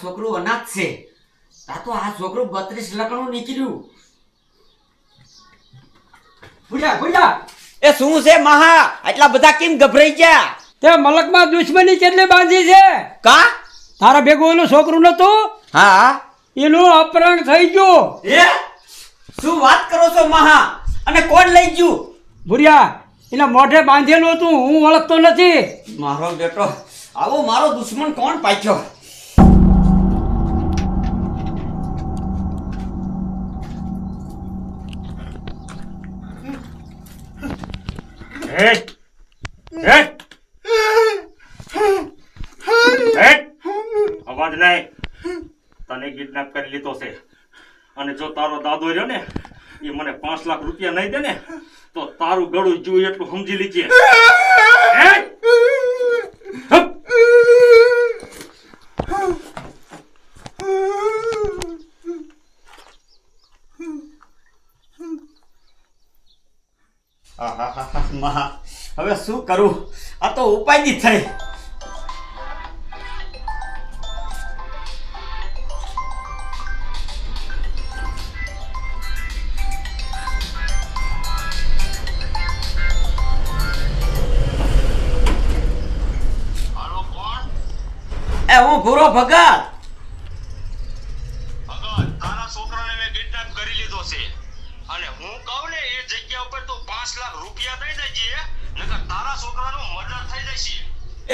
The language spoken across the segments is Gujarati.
છોકરું અનાથ છે. તો આ છોકરું 32 લખણું નીકળ્યું. ભૂલ્યા એ શું છે મહા? આટલા બધા કેમ ગભરાઈ ગયા? તે મલકમાં દુશ્મની કેટલી બાંધી છે. કા તારા ભેગું એનું છોકરું નતું? હા, એનું અપહરણ થઈ ગયું. એ શું વાત કરો છો મહા? અને કોણ લઈ ગયું? ભૂરિયા એના મોઢે બાંધેલું હતું, હું ઓળખતો નથી. મારો બેટો આવો મારો દુશ્મન કોણ પાછો? અવાજ નહીં. તને કિડનેપ કરી લીધો છે અને જો તારો દાદો રહ્યો ને એ મને 5 લાખ રૂપિયા નહીં દે ને તો તારું ગળું જોઈ એટલું સમજી લીજે. મહા હવે શું કરું? આ તો ઉપાય થઈ. હું ભૂરો ભગત. તારા છોકરાને મેં કિડનેપ કરી લીધો છે અને હું કહું ને એ જગ્યા ઉપર તું 5 લાખ રૂપિયા દઈ દેજે નકર તારા છોકરાનું મર્ડર થઈ જશે.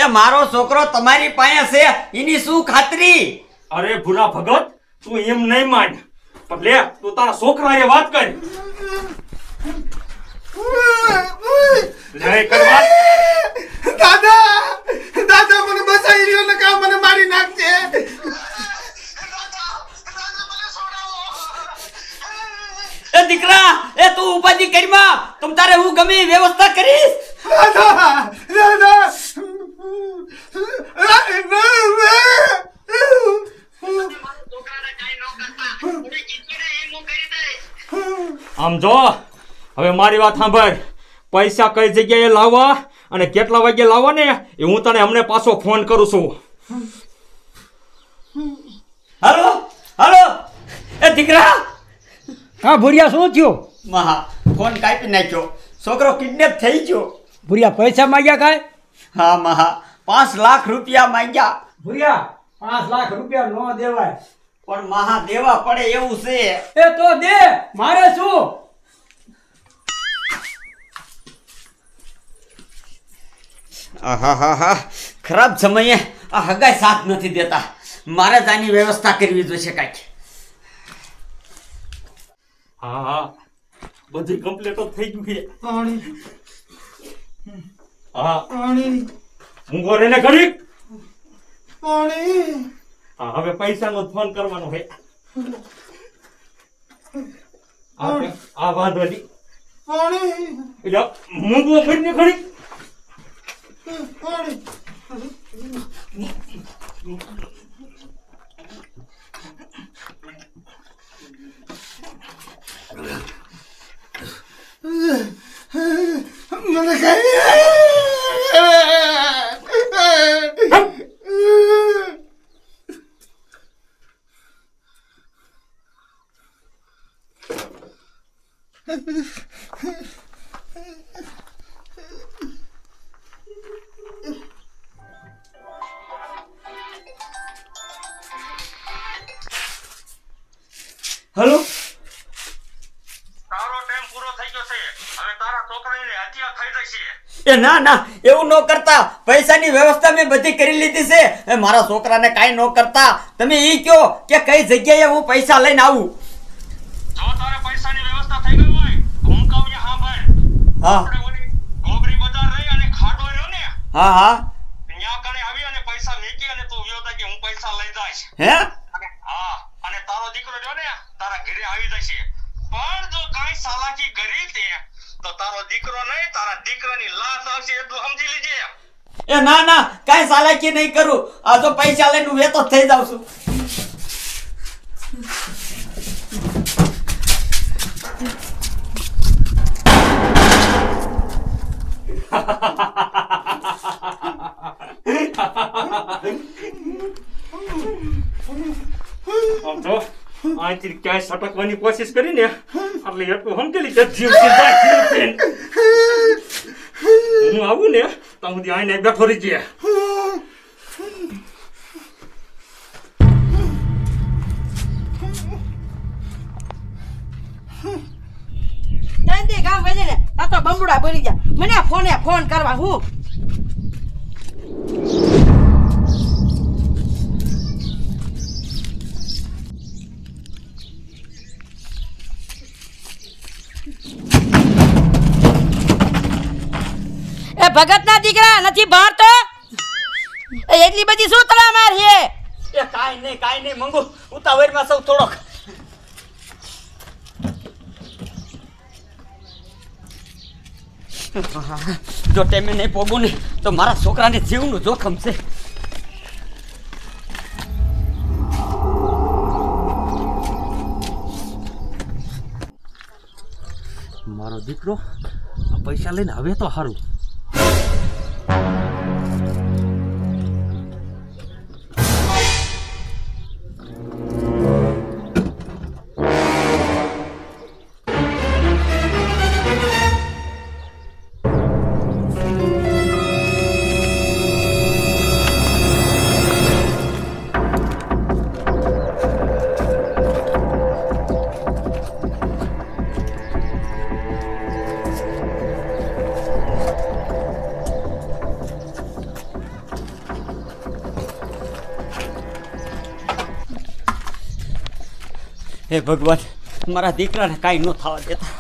એ મારો છોકરો તમારી પાસે છે એની શું ખાતરી? અરે ભૂરા ભગત તું એમ નહીં માન પણ લે તું તારા છોકરા એ વાત કર. લે કર વાત. દાદા મને બચાવી રહ્યો ને કા મને મારી નાખશે. એ દીકરા એ તું ઉપાધિ કરીમાં તું તારે હું ગમે વ્યવસ્થા કરીશ. આમ જો હવે મારી વાત સાંભળ. પૈસા કઈ જગ્યાએ લાવવા અને કેટલા વાગે લાવવા ને એ હું તને હમણે પાછો ફોન કરું છું. હાલો હાલો એ દીકરા. હા ભૂરિયા શું થયું? મહા ફોન કાપી નાખ્યો. છોકરો કિડનેપ થઈ ગયો. ભૂરિયા પૈસા માંગ્યા કાંઈ? હા મહા 5 લાખ રૂપિયા માંગ્યા. ભૂરિયા 5 લાખ રૂપિયા નો દેવાય. પણ મહા દેવા પડે એવું છે. એ તો દે, મારે શું? આહાહા ખરાબ સમયે આ હગાઈ સાથ નથી દેતા. મારે જ આની વ્યવસ્થા કરવી જોઈશે કાંઈક. હા હા બધી કમ્પ્લીટ થઈ ગયું છે. હા હું ઘરે ને ઘડી હા હવે પૈસાનો ફોન કરવાનો છે. આ વાંધો નહીં એટલે મૂંગો ફરીને ઘડી મને કઈ હલો તારો ટાઈમ પૂરો થઈ ગયો છે. હવે તારા છોકરાની હત્યા થઈ જશે. એ ના ના એવું ન કરતા. પૈસાની વ્યવસ્થા મેં બધી કરી લીધી છે. એ મારા છોકરાને કાંઈ ન કરતા. તમે ઈ કહો કે કઈ જગ્યાએ હું પૈસા લઈને આવું. જો તારે પૈસાની વ્યવસ્થા થઈ ગઈ હોય હું કહું ને સાંભળ. હા આપણે ઓલી ગોબરી બજાર રહી અને ખાડો રહ્યો ને હા હા ત્યાં કણે આવી અને પૈસા મેકી અને તું વ્યો કે હું પૈસા લઈ જઈશ. હે અને હા અને તારો દીકરો રહ્યો ને તારા ઘરે આવી જશે. પણ જો કાંઈ ચાલાકી કરી તે તો તારો દીકરો નહીં તારા દીકરાની લાશ આવશે એટલું સમજી લીજે. એ ના ના કાંઈ ચાલાકી નહીં કરું. આ તો પૈસા લઈને હું વેતો થઈ જાઉં છું. આમ જો અહીંથી ક્યાંય સટકવાની કોશિશ કરી ને એટલે એટલું સમજેલી કે જીવતી જાય, જીવતી. હું આવું ને તો સુધી આઈને બેઠો રહી જાય. ત્યાંથી ગામ વજે ને આ તો બમડુડા બોલી ગયા મને ફોન કરવા હું એ ભગતના દીકરા નથી ભણતો એટલી બધી શું તળા માર છે એ કાંઈ નહીં મંગુ ઉતાવળમાં સૌ થોડોક જો ટાઈમે નહીં પોગું ને તો મારા છોકરાને જીવનું જોખમ છે. મારો દીકરો આ પૈસા લઈને હવે તો સારું. હે ભગવાન મારા દીકરાને કાંઈ ન થવા દેતા.